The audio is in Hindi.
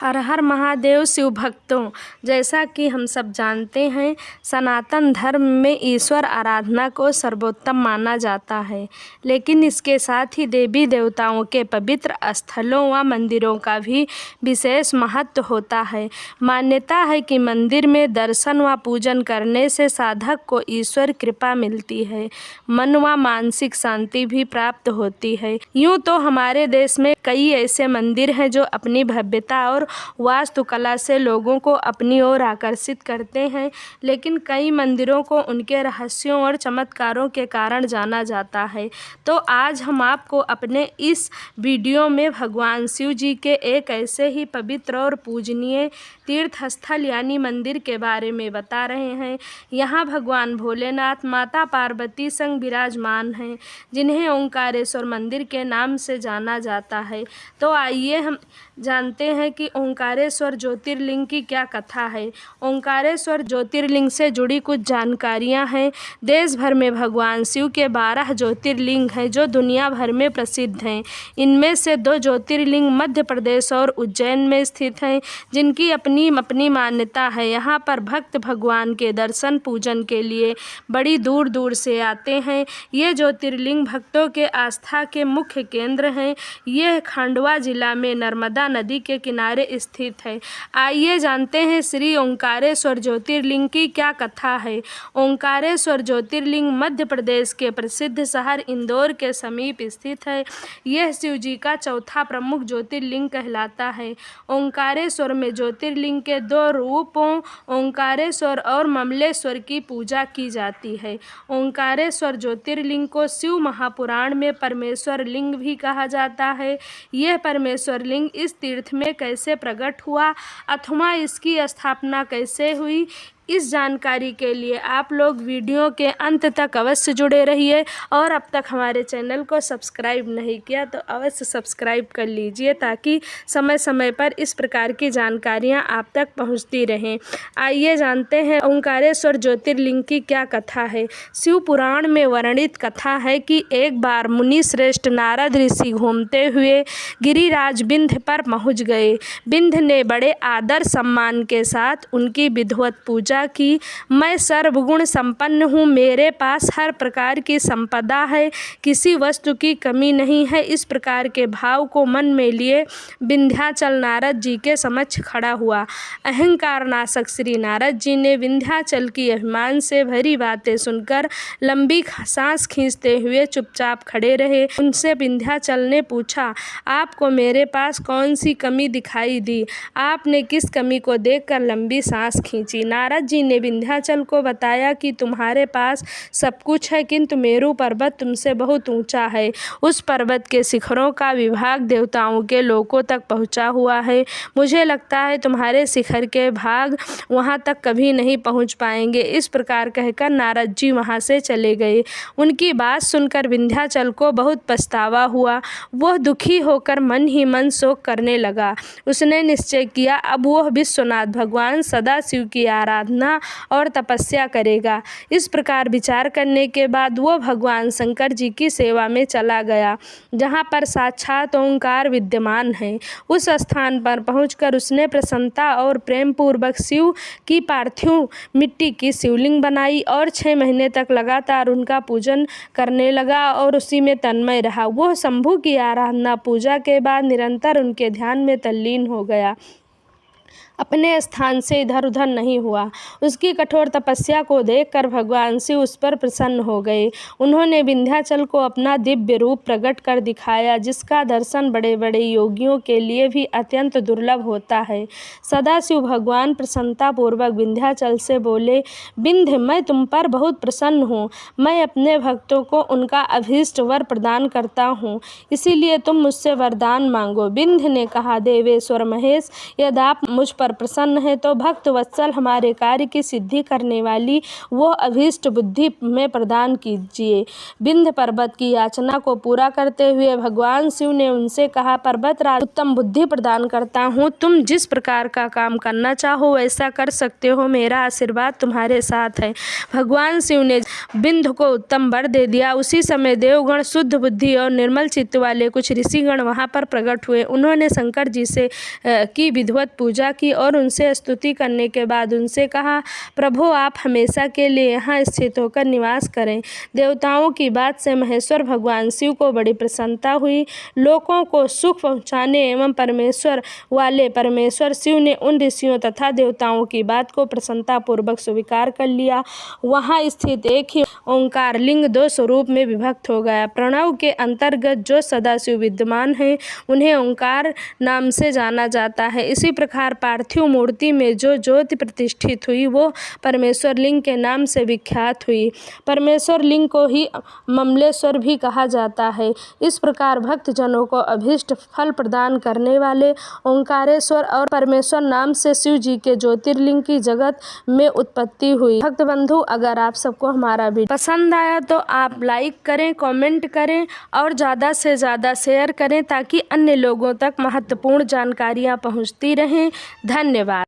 हर हर महादेव शिव भक्तों, जैसा कि हम सब जानते हैं, सनातन धर्म में ईश्वर आराधना को सर्वोत्तम माना जाता है। लेकिन इसके साथ ही देवी देवताओं के पवित्र स्थलों व मंदिरों का भी विशेष महत्व होता है। मान्यता है कि मंदिर में दर्शन व पूजन करने से साधक को ईश्वर कृपा मिलती है, मन व मानसिक शांति भी प्राप्त होती है। यूँ तो हमारे देश में कई ऐसे मंदिर हैं जो अपनी भव्यता और वास्तुकला से लोगों को अपनी ओर आकर्षित करते हैं, लेकिन कई मंदिरों को उनके रहस्यों और चमत्कारों के कारण जाना जाता है। तो आज हम आपको अपने इस वीडियो में भगवान शिव जी के एक ऐसे ही पवित्र और पूजनीय तीर्थ स्थल यानी मंदिर के बारे में बता रहे हैं। यहाँ भगवान भोलेनाथ माता पार्वती संग विराजमान हैं, जिन्हें ओंकारेश्वर मंदिर के नाम से जाना जाता है। तो आइए हम जानते हैं कि ओंकारेश्वर ज्योतिर्लिंग की क्या कथा है। ओंकारेश्वर ज्योतिर्लिंग से जुड़ी कुछ जानकारियां हैं। देश भर में भगवान शिव के 12 ज्योतिर्लिंग हैं जो दुनिया भर में प्रसिद्ध हैं। इनमें से 2 ज्योतिर्लिंग मध्य प्रदेश और उज्जैन में स्थित हैं, जिनकी अपनी अपनी मान्यता है। यहाँ पर भक्त भगवान के दर्शन पूजन के लिए बड़ी दूर दूर से आते हैं। ये ज्योतिर्लिंग भक्तों के आस्था के मुख्य केंद्र हैं। यह खंडवा जिला में नर्मदा नदी के किनारे स्थित है। आइए जानते हैं श्री ओंकारेश्वर ज्योतिर्लिंग की क्या कथा है। ओंकारेश्वर ज्योतिर्लिंग मध्य प्रदेश के प्रसिद्ध शहर इंदौर के समीप स्थित है। यह शिव जी का चौथा प्रमुख ज्योतिर्लिंग कहलाता है। ओंकारेश्वर में ज्योतिर्लिंग के 2 रूपों ओंकारेश्वर और ममलेश्वर की पूजा की जाती है। ओंकारेश्वर ज्योतिर्लिंग को शिव महापुराण में परमेश्वर लिंग भी कहा जाता है। यह परमेश्वर लिंग इस तीर्थ में कैसे प्रकट हुआ अथवा इसकी स्थापना कैसे हुई, इस जानकारी के लिए आप लोग वीडियो के अंत तक अवश्य जुड़े रहिए। और अब तक हमारे चैनल को सब्सक्राइब नहीं किया तो अवश्य सब्सक्राइब कर लीजिए, ताकि समय समय पर इस प्रकार की जानकारियां आप तक पहुंचती रहें। आइए जानते हैं ओंकारेश्वर ज्योतिर्लिंग की क्या कथा है। शिव पुराण में वर्णित कथा है कि एक बार मुनि श्रेष्ठ नारद ऋषि घूमते हुए गिरिराज विंध्य पर पहुँच गए। विंध्य ने बड़े आदर सम्मान के साथ उनकी विधिवत पूजा की। मैं सर्वगुण संपन्न हूँ, मेरे पास हर प्रकार की संपदा है, किसी वस्तु की कमी नहीं है। इस प्रकार के भाव को मन में लिए विंध्याचल नारद जी के समक्ष खड़ा हुआ। अहंकार नाशक श्री नारद जी ने विंध्याचल की अभिमान से भरी बातें सुनकर लंबी सांस खींचते हुए चुपचाप खड़े रहे। उनसे विंध्याचल ने पूछा, आपको मेरे पास कौन सी कमी दिखाई दी? आपने किस कमी को देखकर लंबी सांस खींची? नारद जी ने विंध्याचल को बताया कि तुम्हारे पास सब कुछ है, किंतु मेरू पर्वत तुमसे बहुत ऊंचा है। उस पर्वत के शिखरों का विभाग देवताओं के लोकों तक पहुंचा हुआ है। मुझे लगता है तुम्हारे शिखर के भाग वहां तक कभी नहीं पहुंच पाएंगे। इस प्रकार कहकर नारद जी वहां से चले गए। उनकी बात सुनकर विंध्याचल को बहुत पछतावा हुआ। वह दुखी होकर मन ही मन शोक करने लगा। उसने निश्चय किया अब वह विश्वनाथ भगवान सदाशिव की आराधना और तपस्या करेगा। इस प्रकार विचार करने के बाद वो भगवान शंकर जी की सेवा में चला गया, जहाँ पर साक्षात ओंकार विद्यमान है। उस स्थान पर पहुंचकर उसने प्रसन्नता और प्रेम पूर्वक शिव की पार्थिव मिट्टी की शिवलिंग बनाई और 6 महीने तक लगातार उनका पूजन करने लगा और उसी में तन्मय रहा। वह शंभु की आराधना पूजा के बाद निरंतर उनके ध्यान में तल्लीन हो गया, अपने स्थान से इधर उधर नहीं हुआ। उसकी कठोर तपस्या को देखकर भगवान शिव उस पर प्रसन्न हो गए। उन्होंने विंध्याचल को अपना दिव्य रूप प्रकट कर दिखाया, जिसका दर्शन बड़े बड़े योगियों के लिए भी अत्यंत दुर्लभ होता है। सदाशिव भगवान प्रसन्नतापूर्वक विंध्याचल से बोले, विंध्य, मैं तुम पर बहुत प्रसन्न हूँ। मैं अपने भक्तों को उनका अभीष्ट वर प्रदान करता हूँ, इसीलिए तुम मुझसे वरदान मांगो। विंध्य ने कहा, देवेश्वर महेश, यदि आप मुझ पर प्रसन्न है तो भक्त वत्सल हमारे कार्य की सिद्धि करने वाली वो अभीष्ट बुद्धि में प्रदान कीजिए। विंध्य पर्वत की याचना को पूरा करते हुए भगवान शिव ने उनसे कहा, पर्वतराज उत्तम बुद्धि प्रदान करता हूँ, तुम जिस प्रकार का काम करना चाहो वैसा कर सकते हो, मेरा आशीर्वाद तुम्हारे साथ है। भगवान शिव ने विंध्य को उत्तम वर दे दिया। उसी समय देवगण, शुद्ध बुद्धि और निर्मल चित्त वाले कुछ ऋषिगण वहां पर प्रकट हुए। उन्होंने शंकर जी से की विधिवत पूजा की और उनसे स्तुति करने के बाद उनसे कहा, प्रभु आप हमेशा के लिए यहाँ स्थित होकर निवास करें। देवताओं की बात से महेश्वर भगवान शिव को बड़ी प्रसन्नता हुई। लोगों को सुख पहुँचाने एवं परमेश्वर वाले परमेश्वर शिव ने उन ऋषियों तथा देवताओं की बात को प्रसन्नता पूर्वक स्वीकार कर लिया। वहाँ स्थित एक ही ओंकार लिंग दो स्वरूप में विभक्त हो गया। प्रणव के अंतर्गत जो सदाशिव विद्यमान है उन्हें ओंकार नाम से जाना जाता है। इसी प्रकार पार्थिव मूर्ति में जो ज्योति प्रतिष्ठित हुई वो परमेश्वर लिंग के नाम से विख्यात हुई। परमेश्वर लिंग को ही ममलेश्वर भी कहा जाता है। इस प्रकार भक्त जनों को अभीष्ट फल प्रदान करने वाले ओंकारेश्वर और परमेश्वर नाम से शिव जी के ज्योतिर्लिंग की जगत में उत्पत्ति हुई। भक्त बंधु, अगर आप सबको हमारा वीडियो पसंद आया तो आप लाइक करें, कमेंट करें और ज़्यादा से ज़्यादा शेयर करें ताकि अन्य लोगों तक महत्वपूर्ण जानकारियाँ पहुँचती रहें। धन्यवाद।